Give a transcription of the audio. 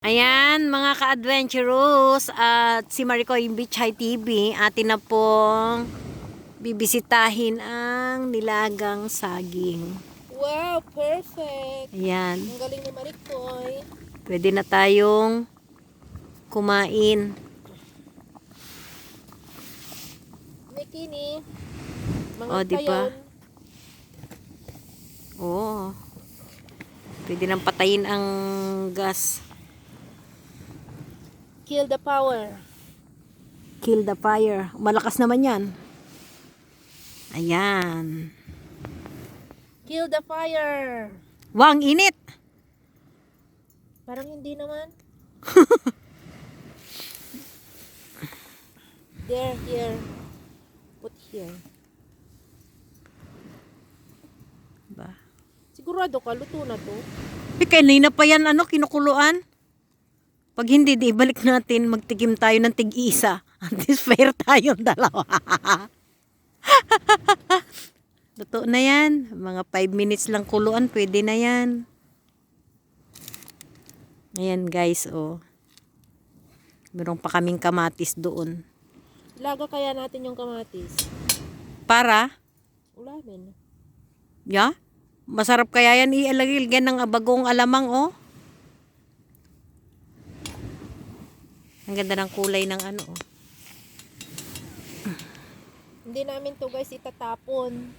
Ayan, mga ka-adventurous at si Maricoy Beach TV, atin na pong bibisitahin ang nilagang saging. Wow, perfect! Ayan, Ang galing ni Maricoy. pwede na tayong kumain. Bikini. Mga O, diba? tayon. Oo. Pwede nang patayin ang gas. Kill the power. Kill the fire. Malakas naman yan. Ayan. Kill the fire. Wang init! Parang hindi naman. There, here. Put here. Ba? Sigurado ka, luto na to. Kanina pa yan, kinukuluan. Pag hindi, di ibalik natin, magtigim tayo ng tig-isa. At least fair tayong dalawa. Totoo na yan. Mga 5 minutes lang kuluan, pwede na yan. Ayan guys, oh. Meron pa kaming kamatis doon. Ilaga kaya natin yung kamatis. Para, Ulamin. ya, masarap kaya yan ialagilgan ng bagong alamang, oh. Ang ganda ng kulay ng oh. Hindi namin to guys itatapon.